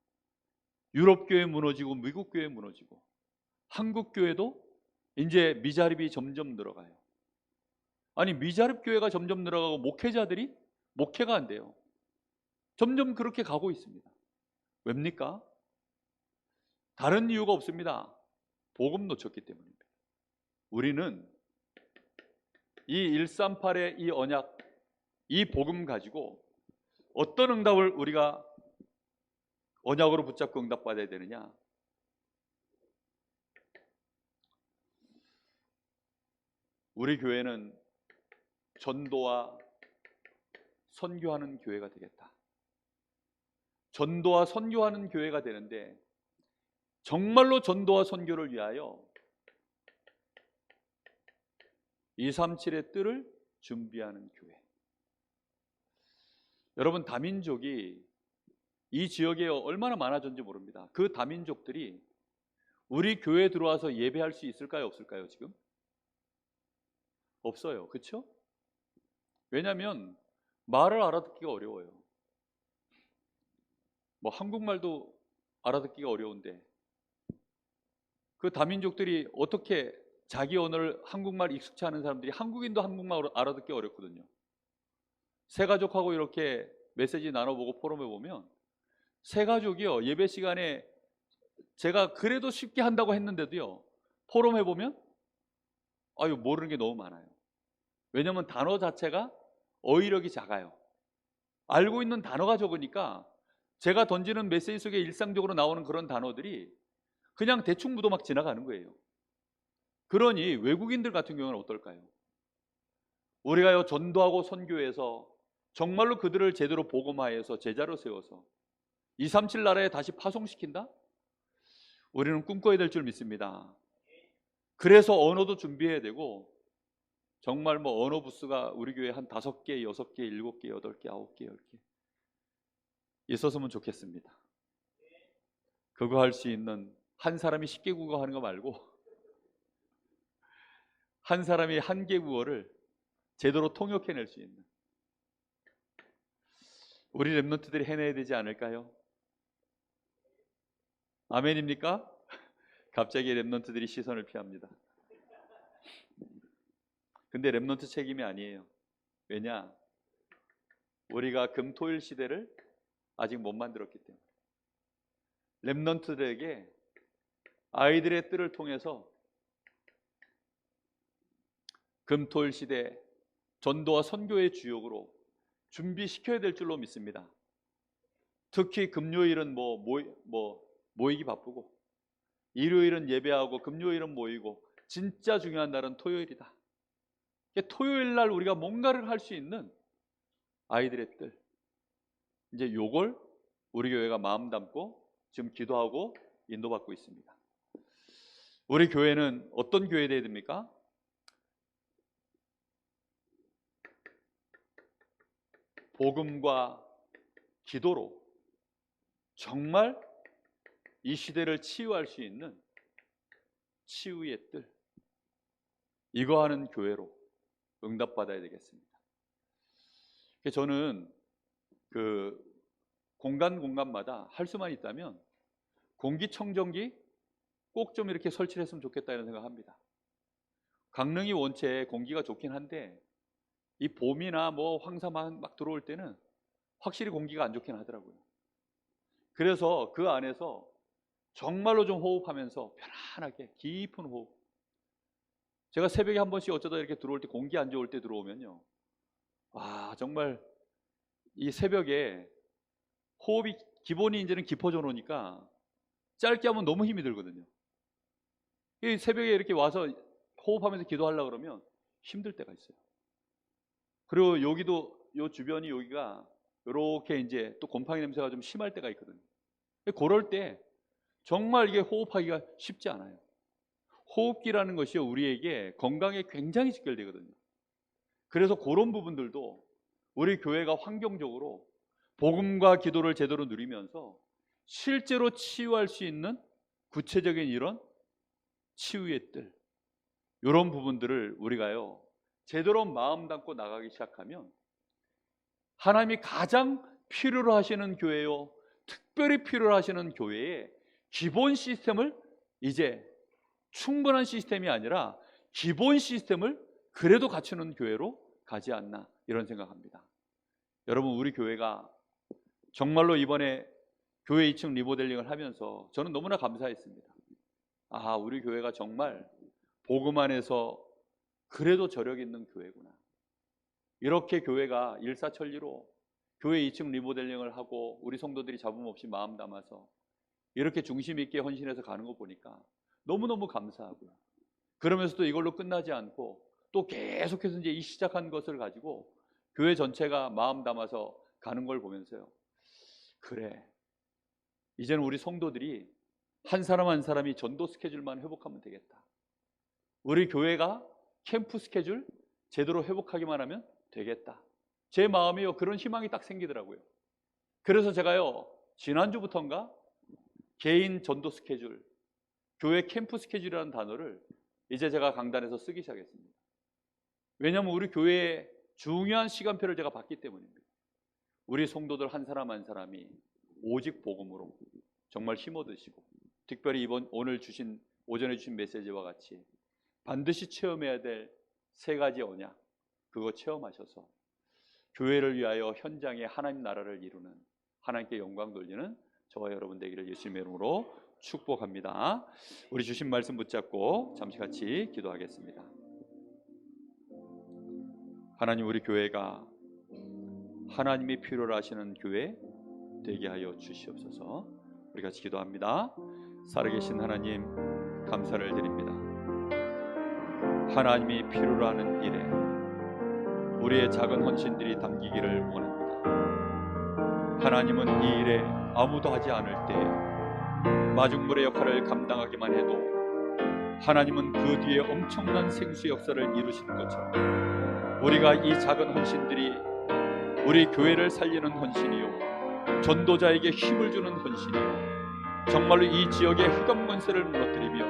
Speaker 1: 유럽 교회 무너지고 미국 교회 무너지고 한국 교회도 이제 미자립이 점점 늘어가요. 아니 미자립 교회가 점점 늘어가고 목회자들이 목회가 안 돼요. 점점 그렇게 가고 있습니다. 왜입니까? 다른 이유가 없습니다. 복음 놓쳤기 때문입니다. 우리는 이 138의 이 언약, 이 복음 가지고 어떤 응답을 우리가 언약으로 붙잡고 응답받아야 되느냐? 우리 교회는 전도와 선교하는 교회가 되겠다. 전도와 선교하는 교회가 되는데 정말로 전도와 선교를 위하여 237의 뜰을 준비하는 교회. 여러분 다민족이 이 지역에 얼마나 많아졌는지 모릅니다. 그 다민족들이 우리 교회에 들어와서 예배할 수 있을까요? 없을까요? 지금? 없어요. 그렇죠? 왜냐하면 말을 알아듣기가 어려워요. 뭐 한국말도 알아듣기가 어려운데 그 다민족들이 어떻게 자기 언어를 한국말 익숙치 않은 사람들이 한국인도 한국말 알아듣기 어렵거든요. 새 가족하고 이렇게 메시지 나눠보고 포럼해 보면 새 가족이요 예배 시간에 제가 그래도 쉽게 한다고 했는데도요 포럼해 보면 아유 모르는 게 너무 많아요. 왜냐하면 단어 자체가 어휘력이 작아요. 알고 있는 단어가 적으니까 제가 던지는 메시지 속에 일상적으로 나오는 그런 단어들이 그냥 대충 묻어막 지나가는 거예요. 그러니 외국인들 같은 경우는 어떨까요? 우리가요 전도하고 선교해서 정말로 그들을 제대로 복음화해서 제자로 세워서 237 나라에 다시 파송시킨다? 우리는 꿈꿔야 될 줄 믿습니다. 그래서 언어도 준비해야 되고 정말 뭐 언어 부스가 우리 교회 한 5개, 6개, 7개, 8개, 9개, 10개 있었으면 좋겠습니다. 그거 할 수 있는 한 사람이 10개 국어 하는 거 말고 한 사람이 한 개 국어를 제대로 통역해낼 수 있는 우리 랩런트들이 해내야 되지 않을까요? 아멘입니까? 갑자기 랩런트들이 시선을 피합니다. 근데 랩런트 책임이 아니에요. 왜냐? 우리가 금토일 시대를 아직 못 만들었기 때문에 랩런트들에게 아이들의 뜰을 통해서 금토일 시대 전도와 선교의 주역으로 준비시켜야 될 줄로 믿습니다. 특히 금요일은 모이기 바쁘고 일요일은 예배하고 금요일은 모이고 진짜 중요한 날은 토요일이다. 토요일 날 우리가 뭔가를 할 수 있는 아이들의 뜰, 이제 요걸 우리 교회가 마음 담고 지금 기도하고 인도받고 있습니다. 우리 교회는 어떤 교회 되어야 됩니까? 복음과 기도로 정말 이 시대를 치유할 수 있는 치유의 뜰, 이거 하는 교회로 응답받아야 되겠습니다. 저는 공간마다 할 수만 있다면 공기청정기 꼭 좀 이렇게 설치를 했으면 좋겠다 이런 생각합니다. 강릉이 원체 공기가 좋긴 한데 이 봄이나 뭐 황사만 막 들어올 때는 확실히 공기가 안 좋긴 하더라고요. 그래서 그 안에서 정말로 좀 호흡하면서 편안하게 깊은 호흡. 제가 새벽에 한 번씩 어쩌다 이렇게 들어올 때 공기 안 좋을 때 들어오면요, 와 정말 이 새벽에 호흡이 기본이 이제는 깊어져 놓으니까 짧게 하면 너무 힘이 들거든요. 이 새벽에 이렇게 와서 호흡하면서 기도하려고 그러면 힘들 때가 있어요. 그리고 여기도 요 주변이 여기가 이렇게 이제 또 곰팡이 냄새가 좀 심할 때가 있거든요. 그럴 때 정말 이게 호흡하기가 쉽지 않아요. 호흡기라는 것이 우리에게 건강에 굉장히 직결되거든요. 그래서 그런 부분들도 우리 교회가 환경적으로 복음과 기도를 제대로 누리면서 실제로 치유할 수 있는 구체적인 이런 치유의 뜰, 이런 부분들을 우리가요 제대로 마음 담고 나가기 시작하면 하나님이 가장 필요로 하시는 교회요, 특별히 필요로 하시는 교회의 기본 시스템을 이제 충분한 시스템이 아니라 기본 시스템을 그래도 갖추는 교회로 가지 않나 이런 생각합니다. 여러분, 우리 교회가 정말로 이번에 교회 2층 리모델링을 하면서 저는 너무나 감사했습니다. 아, 우리 교회가 정말 복음 안에서 그래도 저력 있는 교회구나. 이렇게 교회가 일사천리로 교회 2층 리모델링을 하고 우리 성도들이 잡음 없이 마음 담아서 이렇게 중심 있게 헌신해서 가는 거 보니까 너무너무 감사하고요. 그러면서도 이걸로 끝나지 않고 또 계속해서 이제 이 시작한 것을 가지고 교회 전체가 마음 담아서 가는 걸 보면서요, 그래, 이제는 우리 성도들이 한 사람 한 사람이 전도 스케줄만 회복하면 되겠다. 우리 교회가 캠프 스케줄 제대로 회복하기만 하면 되겠다. 제 마음에요 그런 희망이 딱 생기더라고요. 그래서 제가요 지난주부터인가 개인 전도 스케줄, 교회 캠프 스케줄이라는 단어를 이제 제가 강단에서 쓰기 시작했습니다. 왜냐하면 우리 교회의 중요한 시간표를 제가 봤기 때문입니다. 우리 성도들 한 사람 한 사람이 오직 복음으로 정말 힘 얻으시고, 특별히 오늘 오전에 주신 메시지와 같이 반드시 체험해야 될 3가지 언약, 그거 체험하셔서 교회를 위하여 현장에 하나님 나라를 이루는, 하나님께 영광 돌리는 저와 여러분 되기를 예수님의 이름으로 축복합니다. 우리 주신 말씀 붙잡고 잠시 같이 기도하겠습니다. 하나님, 우리 교회가 하나님이 필요로 하시는 교회 되게 하여 주시옵소서. 우리 같이 기도합니다. 살아계신 하나님, 감사를 드립니다. 하나님이 필요로 하는 일에 우리의 작은 헌신들이 담기기를 원합니다. 하나님은 이 일에 아무도 하지 않을 때 마중물의 역할을 감당하기만 해도 하나님은 그 뒤에 엄청난 생수 역사를 이루시는 것처럼 우리가 이 작은 헌신들이 우리 교회를 살리는 헌신이요, 전도자에게 힘을 주는 헌신이요, 정말로 이 지역의 흑암 권세를 무너뜨리며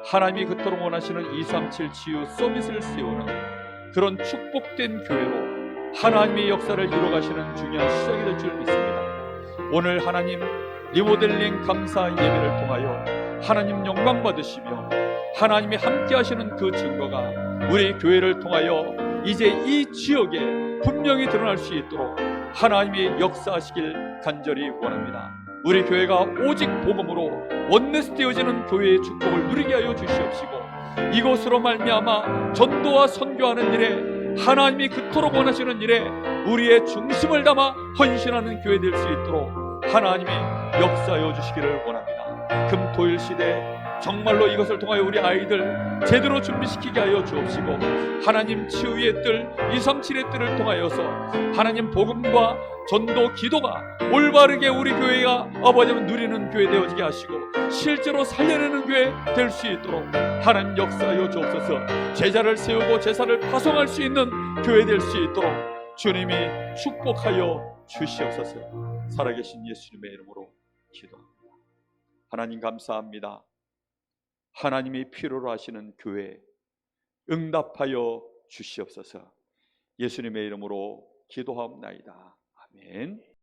Speaker 1: 하나님이 그토록 원하시는 237 치유 서밋을 세우는 그런 축복된 교회로 하나님의 역사를 이루어가시는 중요한 시작이 될 줄 믿습니다. 오늘 하나님 리모델링 감사 예배를 통하여 하나님 영광 받으시며 하나님이 함께 하시는 그 증거가 우리 교회를 통하여 이제 이 지역에 분명히 드러날 수 있도록 하나님이 역사하시길 간절히 원합니다. 우리 교회가 오직 복음으로 원내스 되어지는 교회의 축복을 누리게 하여 주시옵시고, 이것으로 말미암아 전도와 선교하는 일에 하나님이 그토록 원하시는 일에 우리의 중심을 담아 헌신하는 교회 될 수 있도록 하나님이 역사하여 주시기를 원합니다. 금토일 시대 정말로 이것을 통하여 우리 아이들 제대로 준비시키게 하여 주옵시고, 하나님 치유의 뜰 237의 뜰을 통하여서 하나님 복음과 전도 기도가 올바르게 우리 교회가 아버지는 누리는 교회 되어지게 하시고 실제로 살려내는 교회 될 수 있도록 하나님 역사하여 주옵소서. 제자를 세우고 제사를 파송할 수 있는 교회 될 수 있도록 주님이 축복하여 주시옵소서. 살아계신 예수님의 이름으로 기도합니다. 하나님 감사합니다. 하나님이 필요로 하시는 교회 응답하여 주시옵소서. 예수님의 이름으로 기도하옵나이다. 아멘.